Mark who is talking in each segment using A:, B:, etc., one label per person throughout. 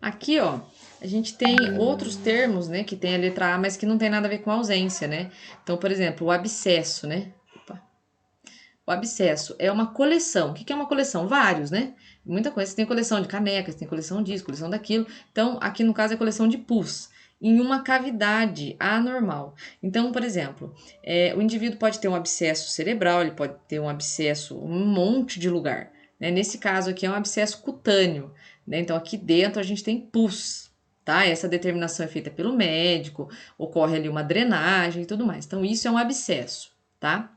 A: Aqui, ó, a gente tem outros termos, né, que tem a letra A, mas que não tem nada a ver com ausência, né? Então, por exemplo, o abscesso, né? Opa. O abscesso é uma coleção. O que é uma coleção? Vários, né? Muita coisa. Você tem coleção de canecas, tem coleção disso, coleção daquilo. Então, aqui no caso é coleção de pus em uma cavidade anormal. Então, por exemplo, o indivíduo pode ter um abscesso cerebral, ele pode ter um abscesso em um monte de lugar. Né? Nesse caso aqui é um abscesso cutâneo. Né? Então, aqui dentro a gente tem pus. Tá? Essa determinação é feita pelo médico, ocorre ali uma drenagem e tudo mais. Então, isso é um abscesso. Tá?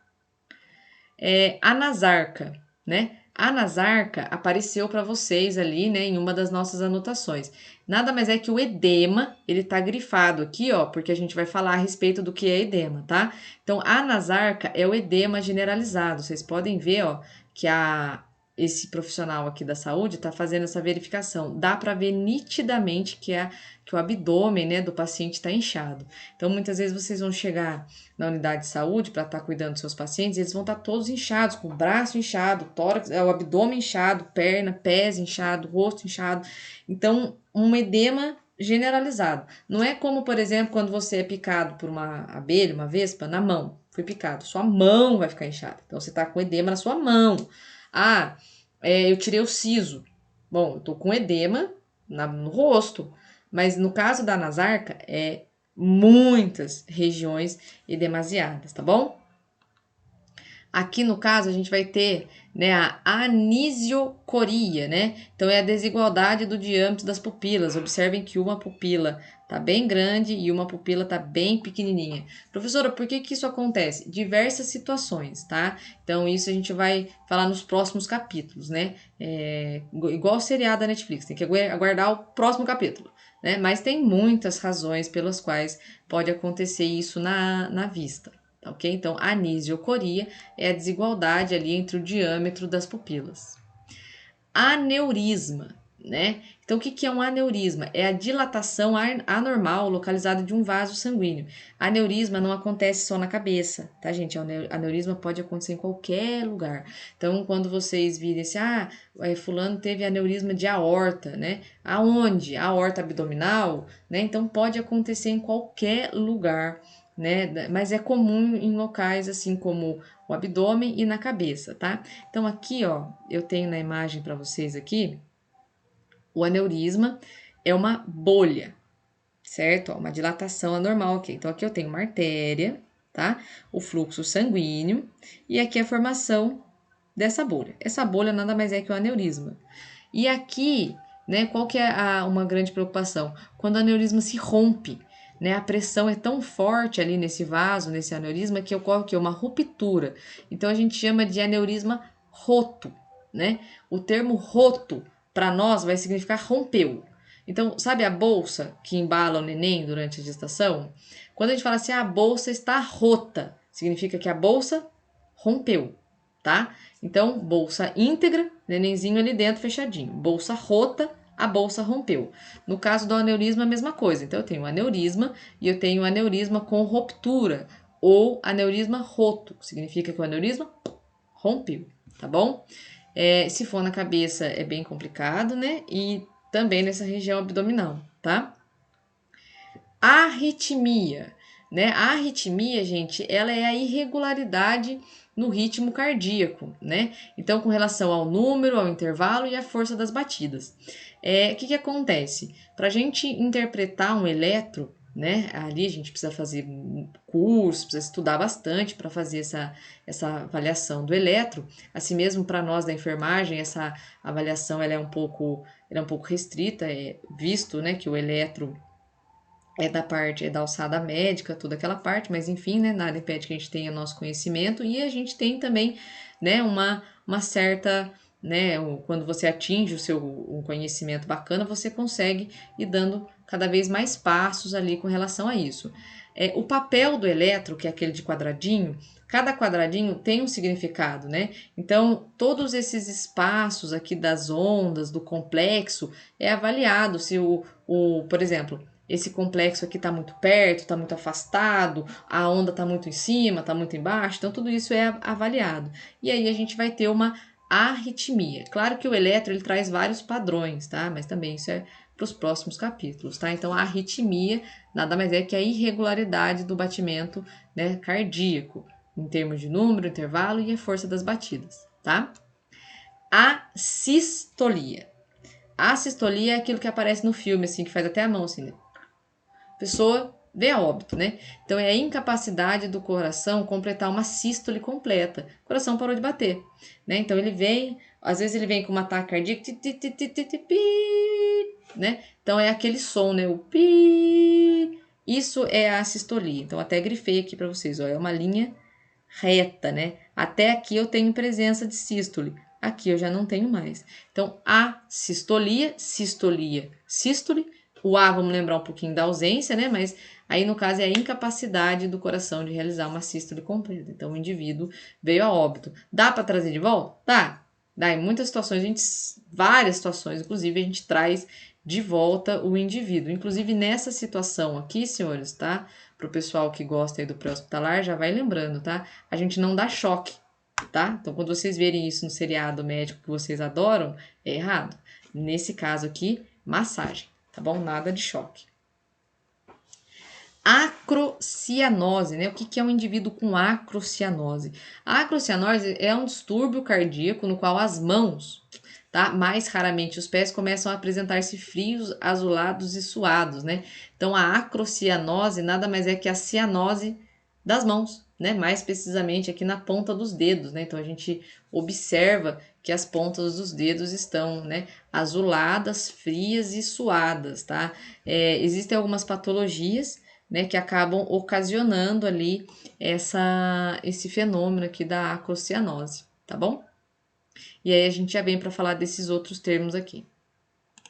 A: Anasarca, né? A nasarca apareceu para vocês ali, né, em uma das nossas anotações. Nada mais é que o edema, ele tá grifado aqui, ó, porque a gente vai falar a respeito do que é edema, tá? Então, a nasarca é o edema generalizado. Vocês podem ver, ó, que esse profissional aqui da saúde está fazendo essa verificação. Dá para ver nitidamente que o abdômen, né, do paciente está inchado. Então, muitas vezes vocês vão chegar na unidade de saúde para estar cuidando dos seus pacientes, eles vão estar todos inchados, com o braço inchado, tórax, o abdômen inchado, perna, pés inchado, rosto inchado. Então, um edema generalizado. Não é como, por exemplo, quando você é picado por uma abelha, uma vespa, na mão. Foi picado, sua mão vai ficar inchada. Então, você está com edema na sua mão. Ah, eu tirei o siso. Bom, eu tô com edema no rosto. Mas no caso da nasarca, é muitas regiões edemasiadas, tá bom? Aqui no caso a gente vai ter, né, a anisiocoria, né? Então é a desigualdade do diâmetro das pupilas. Observem que uma pupila tá bem grande e uma pupila tá bem pequenininha. Professora, por que que isso acontece? Diversas situações, tá? Então isso a gente vai falar nos próximos capítulos, né? Igual o seriado da Netflix, tem que aguardar o próximo capítulo, né? Mas tem muitas razões pelas quais pode acontecer isso na vista. Tá, ok? Então, anisiocoria é a desigualdade ali entre o diâmetro das pupilas. Aneurisma, né? Então, o que é um aneurisma? É a dilatação anormal localizada de um vaso sanguíneo. Aneurisma não acontece só na cabeça, tá, gente? Aneurisma pode acontecer em qualquer lugar. Então, quando vocês virem assim, fulano teve aneurisma de aorta, né? Aonde? Aorta abdominal, né? Então, pode acontecer em qualquer lugar, né? Mas é comum em locais assim como o abdômen e na cabeça, tá? Então aqui, ó, eu tenho na imagem para vocês aqui, o aneurisma é uma bolha, certo? Ó, uma dilatação anormal aqui. Então aqui eu tenho uma artéria, tá? O fluxo sanguíneo e aqui a formação dessa bolha. Essa bolha nada mais é que o aneurisma. E aqui, né, qual que é uma grande preocupação? Quando o aneurisma se rompe, né, a pressão é tão forte ali nesse vaso, nesse aneurisma, que ocorre que uma ruptura. Então a gente chama de aneurisma roto, né? O termo roto para nós vai significar rompeu. Então, sabe a bolsa que embala o neném durante a gestação? Quando a gente fala assim, a bolsa está rota, significa que a bolsa rompeu, tá? Então, bolsa íntegra, nenenzinho ali dentro fechadinho. Bolsa rota, a bolsa rompeu. No caso do aneurisma, a mesma coisa. Então, eu tenho aneurisma e eu tenho aneurisma com ruptura ou aneurisma roto. Significa que o aneurisma rompeu, tá bom? Se for na cabeça, é bem complicado, né? E também nessa região abdominal, tá? Arritmia, né? A arritmia, gente, ela é a irregularidade no ritmo cardíaco, né? Então, com relação ao número, ao intervalo e à força das batidas. O que acontece? Para a gente interpretar um eletro, né? Ali a gente precisa fazer curso, precisa estudar bastante para fazer essa avaliação do eletro. Assim mesmo, para nós da enfermagem, essa avaliação ela é um pouco restrita, visto, né, que o eletro é da alçada médica, toda aquela parte, mas enfim, né, nada impede que a gente tenha nosso conhecimento e a gente tem também, né, uma certa, né, quando você atinge um conhecimento bacana, você consegue ir dando cada vez mais passos ali com relação a isso. O papel do eletro, que é aquele de quadradinho, cada quadradinho tem um significado, né? Então, todos esses espaços aqui das ondas, do complexo, é avaliado se por exemplo, esse complexo aqui está muito perto, está muito afastado, a onda está muito em cima, está muito embaixo, então tudo isso é avaliado. E aí a gente vai ter uma arritmia. Claro que o eletro ele traz vários padrões, tá? Mas também isso é para os próximos capítulos, tá? Então a arritmia nada mais é que a irregularidade do batimento, né, cardíaco, em termos de número, intervalo e a força das batidas, tá? A sistolia. A sistolia é aquilo que aparece no filme, assim, que faz até a mão, assim, né? A pessoa vê a óbito, né? Então é a incapacidade do coração completar uma sístole completa. O coração parou de bater, né? Então ele vem, às vezes ele vem com uma ataque cardíaco, né? Então é aquele som, né? O pi. Isso é a sistolia. Então até grifei aqui para vocês, ó, é uma linha reta, né? Até aqui eu tenho presença de sístole. Aqui eu já não tenho mais. Então, a sistolia, sistolia, sístole. O A, vamos lembrar um pouquinho da ausência, né? Mas aí, no caso, é a incapacidade do coração de realizar uma sístole completa. Então, o indivíduo veio a óbito. Dá para trazer de volta? Dá. Dá. Em muitas situações, várias situações, inclusive, a gente traz de volta o indivíduo. Inclusive, nessa situação aqui, senhores, tá? Para o pessoal que gosta aí do pré-hospitalar, já vai lembrando, tá? A gente não dá choque, tá? Então, quando vocês verem isso no seriado médico que vocês adoram, é errado. Nesse caso aqui, massagem, tá bom? Nada de choque. Acrocianose, né? O que é um indivíduo com acrocianose? A acrocianose é um distúrbio cardíaco no qual as mãos, tá? Mais raramente os pés começam a apresentar-se frios, azulados e suados, né? Então a acrocianose nada mais é que a cianose das mãos, né? Mais precisamente aqui na ponta dos dedos, né? Então a gente observa que as pontas dos dedos estão, né, azuladas, frias e suadas, tá? Existem algumas patologias, né, que acabam ocasionando ali esse fenômeno aqui da acrocianose, tá bom? E aí a gente já vem para falar desses outros termos aqui.